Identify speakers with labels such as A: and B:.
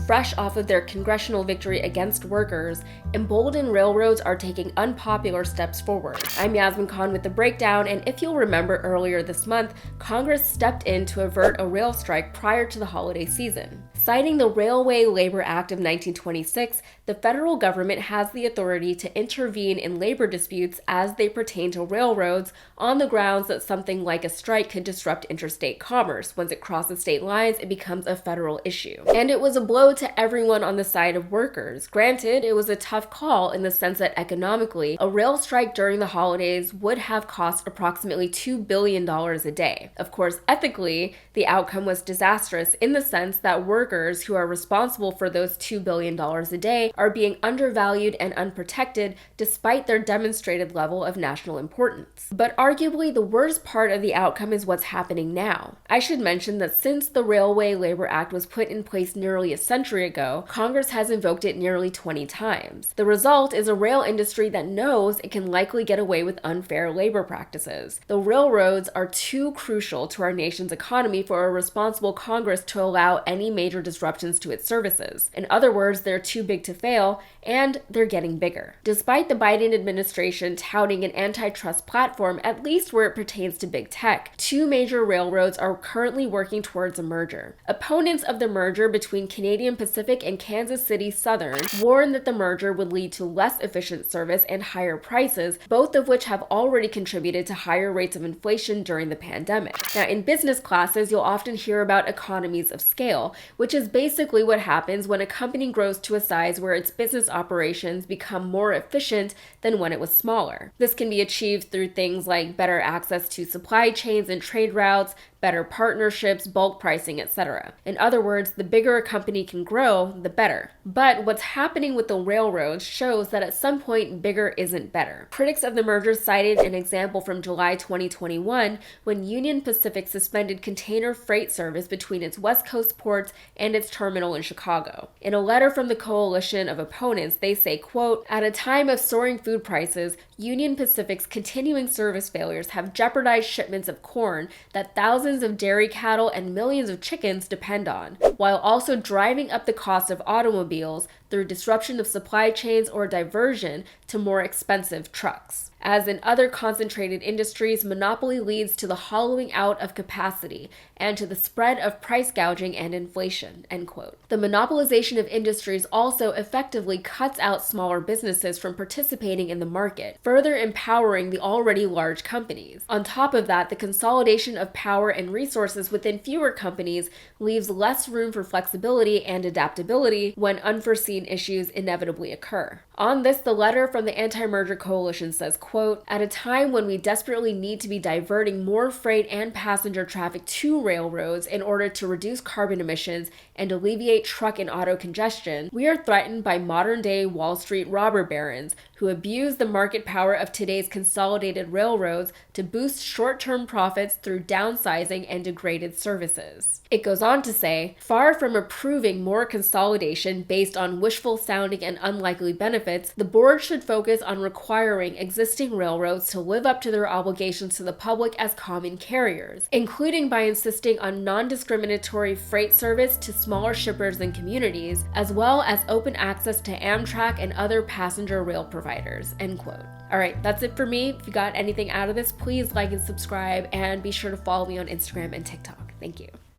A: fresh off of their congressional victory against workers, emboldened railroads are taking unpopular steps forward. I'm Yasmin Khan with the breakdown, and if you'll remember earlier this month, Congress stepped in to avert a rail strike prior to the holiday season. Citing the Railway Labor Act of 1926, the federal government has the authority to intervene in labor disputes as they pertain to railroads on the grounds that something like a strike could disrupt interstate commerce. Once it crosses state lines, it becomes a federal issue. And it was a blow to everyone on the side of workers. Granted, it was a tough call in the sense that economically, a rail strike during the holidays would have cost approximately $2 billion a day. Of course, ethically, the outcome was disastrous in the sense that workers who are responsible for those $2 billion a day are being undervalued and unprotected despite their demonstrated level of national importance. But arguably, the worst part of the outcome is what's happening now. I should mention that since the Railway Labor Act was put in place nearly a century ago, Congress has invoked it nearly 20 times. The result is a rail industry that knows it can likely get away with unfair labor practices. The railroads are too crucial to our nation's economy for a responsible Congress to allow any major disruptions to its services. In other words, they're too big to fail, and they're getting bigger. Despite the Biden administration touting an antitrust platform, at least where it pertains to big tech, two major railroads are currently working towards a merger. Opponents of the merger between Canadian Pacific and Kansas City Southern warn that the merger would lead to less efficient service and higher prices, both of which have already contributed to higher rates of inflation during the pandemic. Now, in business classes, you'll often hear about economies of scale, which is basically what happens when a company grows to a size where its business operations become more efficient than when it was smaller. This can be achieved through things like better access to supply chains and trade routes, better partnerships, bulk pricing, etc. In other words, the bigger a company can grow, the better. But what's happening with the railroads shows that at some point, bigger isn't better. Critics of the merger cited an example from July 2021 when Union Pacific suspended container freight service between its West Coast ports and its terminal in Chicago. In a letter from the coalition of opponents, they say, quote, "At a time of soaring food prices, Union Pacific's continuing service failures have jeopardized shipments of corn that thousands of dairy cattle and millions of chickens depend on, while also driving up the cost of automobiles through disruption of supply chains or diversion to more expensive trucks. As in other concentrated industries, monopoly leads to the hollowing out of capacity and to the spread of price gouging and inflation," end quote. The monopolization of industries also effectively cuts out smaller businesses from participating in the market, further empowering the already large companies. On top of that, the consolidation of power and resources within fewer companies leaves less room for flexibility and adaptability when unforeseen issues inevitably occur. On this, the letter from the anti-merger coalition says, quote, "At a time when we desperately need to be diverting more freight and passenger traffic to railroads in order to reduce carbon emissions and alleviate truck and auto congestion, we are threatened by modern-day Wall Street robber barons who abuse the market power of today's consolidated railroads to boost short-term profits through downsizing and degraded services." It goes on to say, "Far from approving more consolidation based on wishful-sounding and unlikely benefits, the board should focus on requiring existing railroads to live up to their obligations to the public as common carriers, including by insisting on non-discriminatory freight service to smaller shippers and communities, as well as open access to Amtrak and other passenger rail providers," end quote. All right, that's it for me. If you got anything out of this, please like and subscribe, and be sure to follow me on Instagram and TikTok. Thank you.